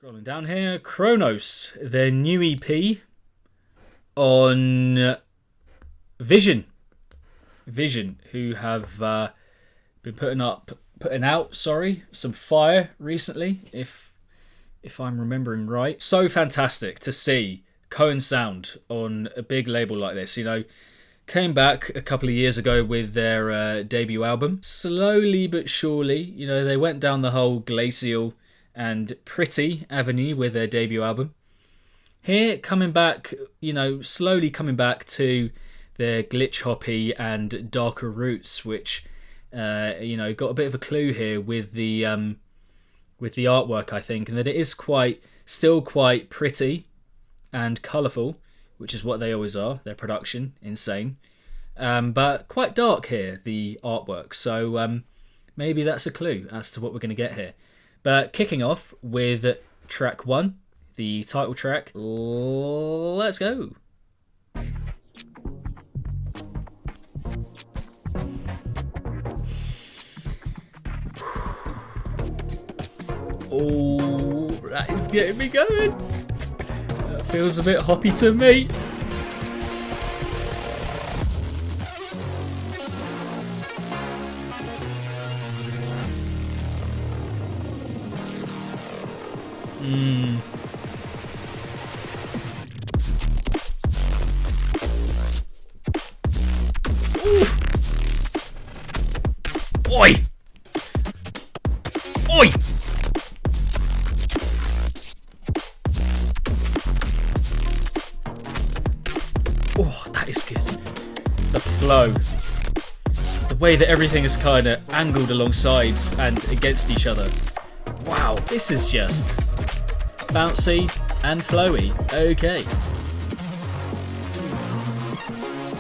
Scrolling down here, Chronos, their new EP on Vision, who have been putting out some fire recently, if I'm remembering right. So fantastic to see KOAN Sound on a big label like this. You know, came back a couple of years ago with their debut album. Slowly but surely, you know, they went down the whole glacial and pretty avenue with their debut album. Here, coming back, you know, slowly coming back to their glitch hoppy and darker roots, which, you know, got a bit of a clue here with the artwork, I think, and that it is still quite pretty and colourful, which is what they always are. Their production, insane, but quite dark here, the artwork. So maybe that's a clue as to what we're going to get here. But kicking off with track 1, the title track. Let's go. Oh, that is getting me going. That feels a bit hoppy to me. Oi! Oi! Oh, that is good. The flow. The way that everything is kind of angled alongside and against each other. Wow, this is just bouncy and flowy. Okay.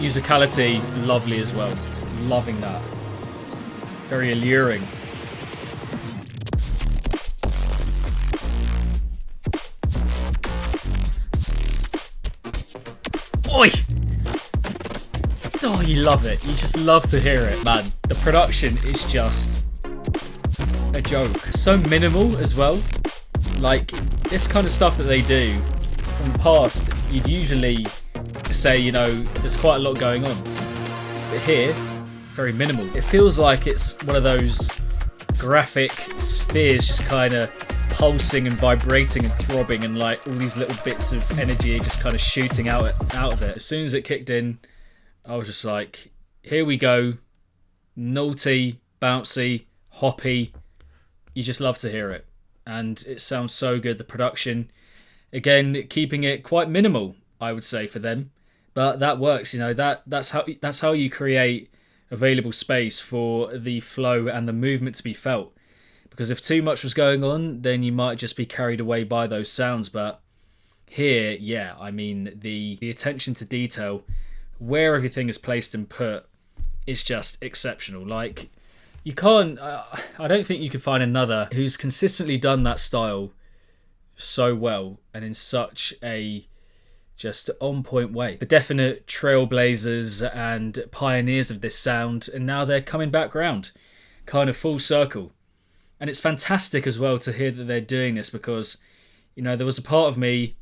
Musicality, lovely as well. Loving that. Very alluring. Oi! Oh, you love it. You just love to hear it, man. The production is just a joke. So minimal as well. Like, this kind of stuff that they do from the past, you'd usually say, you know, there's quite a lot going on. But here, very minimal. It feels like it's one of those graphic spheres just kind of pulsing and vibrating and throbbing, and like all these little bits of energy just kind of shooting out of it. As soon as it kicked in, I was just like, here we go. Naughty, bouncy, hoppy. You just love to hear it. And it sounds so good. The production, again, keeping it quite minimal, I would say, for them. But that works, you know, that's how you create available space for the flow and the movement to be felt. Because if too much was going on, then you might just be carried away by those sounds. But here, yeah, I mean, the attention to detail, where everything is placed and put, is just exceptional. Like, you can't, I don't think you could find another who's consistently done that style so well and in such a just on point way. The definite trailblazers and pioneers of this sound, and now they're coming back round, kind of full circle. And it's fantastic as well to hear that they're doing this, because, you know, there was a part of me,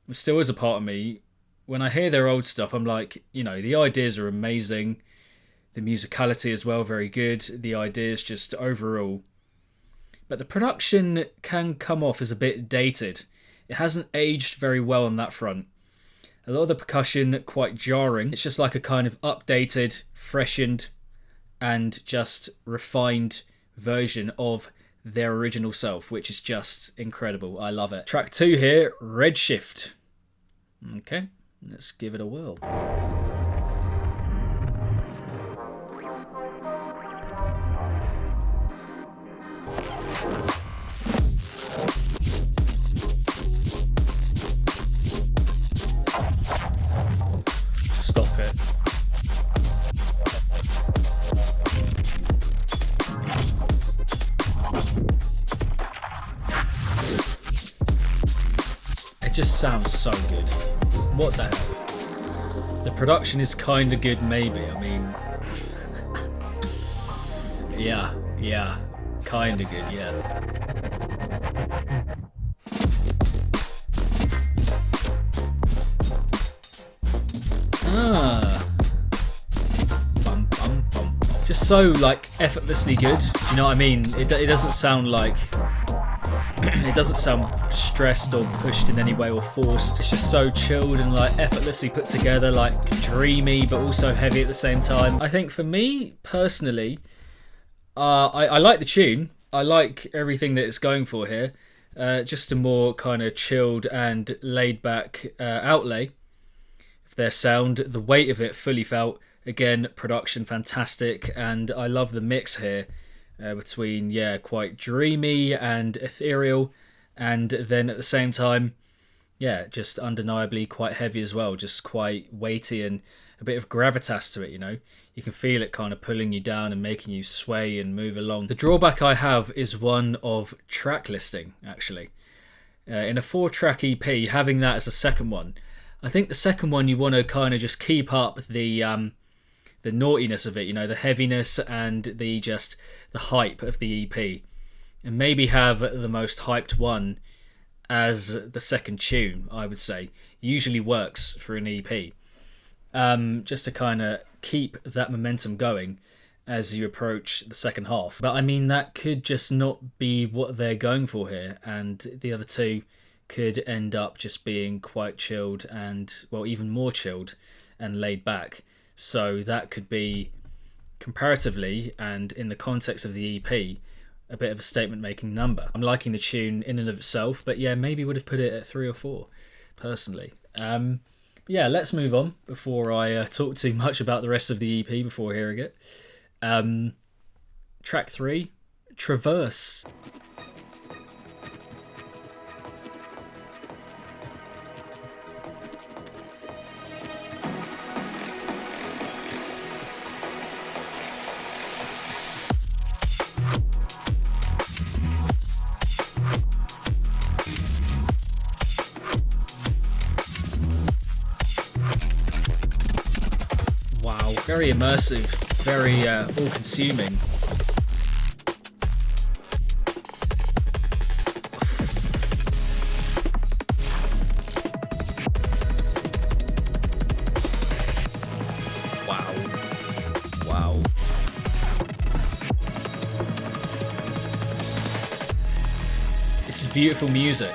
there still is a part of me, when I hear their old stuff, I'm like, you know, the ideas are amazing, the musicality as well, very good, the ideas just overall. But the production can come off as a bit dated. It hasn't aged very well on that front. A lot of the percussion quite jarring. It's just like a kind of updated, freshened, and just refined version of their original self, which is just incredible. I love it. Track 2 here, Redshift. Okay, let's give it a whirl. Stop it. It just sounds so good. What the hell? The production is kind of good, maybe. I mean, yeah, kind of good, yeah. so like effortlessly good. Do you know what I mean? It doesn't sound like it doesn't sound stressed or pushed in any way or forced. It's just so chilled and like effortlessly put together, like dreamy but also heavy at the same time. I think for me personally, I like the tune. I like everything that it's going for here. Just a more kind of chilled and laid back outlay of their sound. The weight of it fully felt. Again, production fantastic, and I love the mix here between quite dreamy and ethereal, and then at the same time just undeniably quite heavy as well, just quite weighty and a bit of gravitas to it, you know. You can feel it kind of pulling you down and making you sway and move along. The drawback I have is one of track listing, actually. In a 4-track EP, having that as a second one, I think the second one you want to kind of just keep up the naughtiness of it, you know, the heaviness and the hype of the EP, and maybe have the most hyped one as the second tune. I would say usually works for an EP, just to kind of keep that momentum going as you approach the second half. But I mean, that could just not be what they're going for here, and the other two could end up just being quite chilled and, well, even more chilled and laid back. So that could be, comparatively and in the context of the EP, a bit of a statement-making number. I'm liking the tune in and of itself, but yeah, maybe would have put it at 3 or 4, personally. Yeah, let's move on before I talk too much about the rest of the EP before hearing it. Track 3, Traverse. Very immersive, very all-consuming. Wow. This is beautiful music.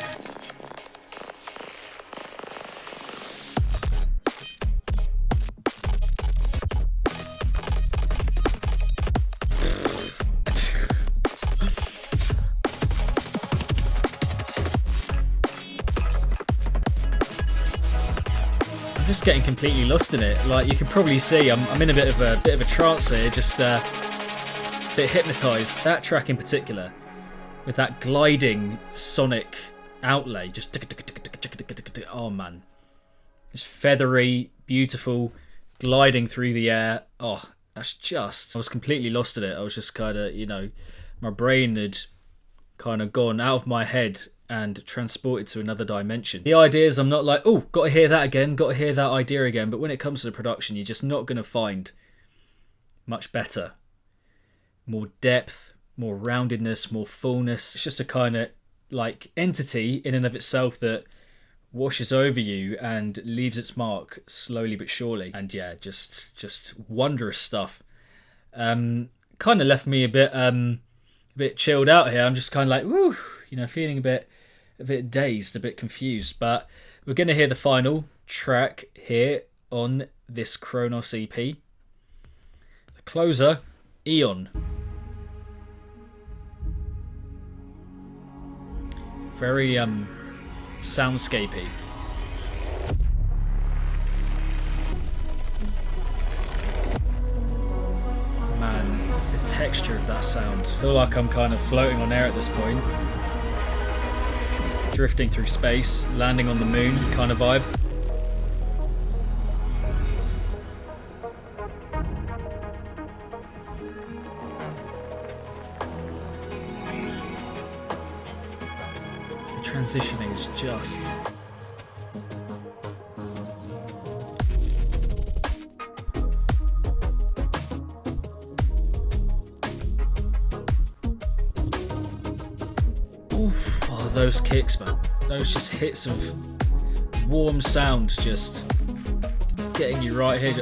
Just getting completely lost in it. Like you can probably see, I'm in a bit of a trance here, just a bit hypnotized. That track in particular, with that gliding sonic outlay, just oh man, it's feathery, beautiful, gliding through the air. Oh, that's just, I was completely lost in it. I was just kind of, you know, my brain had kind of gone out of my head and transported to another dimension. The ideas, I'm not like, oh, got to hear that again, got to hear that idea again. But when it comes to the production, you're just not going to find much better. More depth, more roundedness, more fullness. It's just a kind of like entity in and of itself that washes over you and leaves its mark slowly but surely. And yeah, just wondrous stuff. Kind of left me a bit chilled out here. I'm just kind of like, woo, you know, feeling a bit dazed, a bit confused. But we're going to hear the final track here on this Chronos EP. The closer, Eon. Very soundscapey. Man, the texture of that sound. I feel like I'm kind of floating on air at this point. Drifting through space, landing on the moon kind of vibe. The transitioning is just... those kicks, man. Those just hits of warm sound just getting you right here.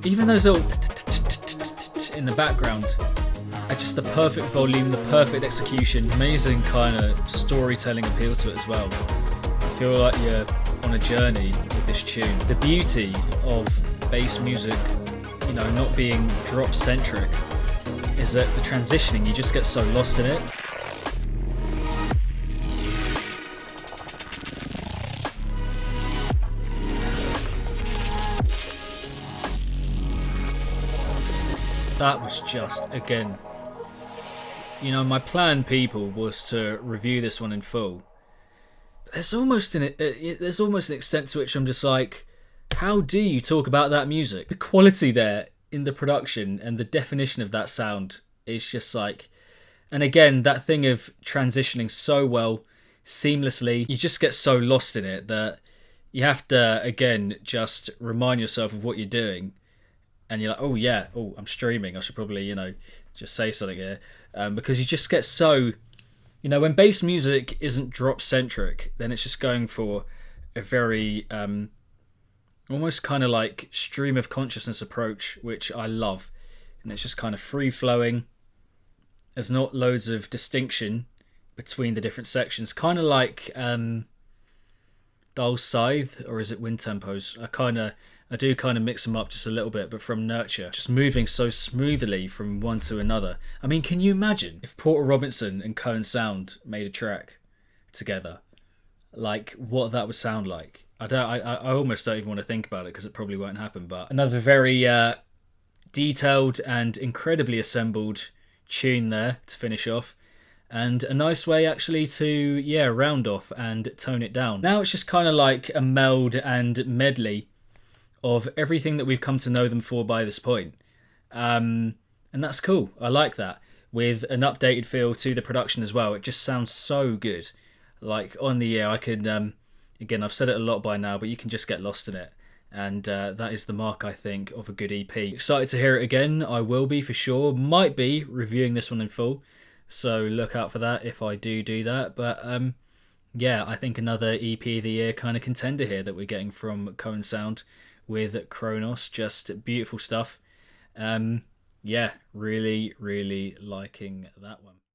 even those little in the background are just the perfect volume, the perfect execution, amazing kind of storytelling appeal to it as well. You feel like you're on a journey with this tune. The beauty of bass music, you know, not being drop centric, is that the transitioning, you just get so lost in it. That was just, again, you know, my plan, people, was to review this one in full. There's almost an extent to which I'm just like, how do you talk about that music? The quality there in the production and the definition of that sound is just like, and again, that thing of transitioning so well, seamlessly, you just get so lost in it that you have to, again, just remind yourself of what you're doing. And you're like, oh yeah, oh, I'm streaming, I should probably, you know, just say something here. Because you just get so, you know, when bass music isn't drop centric, then it's just going for a very almost kind of like stream of consciousness approach, which I love. And it's just kind of free flowing. There's not loads of distinction between the different sections, kind of like Dull Scythe, or is it Wind Tempos? I do kind of mix them up just a little bit, but from Nurture, just moving so smoothly from one to another. I mean, can you imagine if Porter Robinson and KOAN Sound made a track together? Like, what that would sound like? I almost don't even want to think about it because it probably won't happen. But another very detailed and incredibly assembled tune there to finish off. And a nice way actually to, round off and tone it down. Now it's just kind of like a meld and medley of everything that we've come to know them for by this point. And that's cool. I like that. With an updated feel to the production as well. It just sounds so good. Like on the air, I could, again, I've said it a lot by now, but you can just get lost in it. And that is the mark, I think, of a good EP. Excited to hear it again. I will be for sure. Might be reviewing this one in full. So look out for that if I do that. But yeah, I think another EP of the year kind of contender here that we're getting from KOAN Sound with Chronos. Just beautiful stuff. Yeah, really, really liking that one.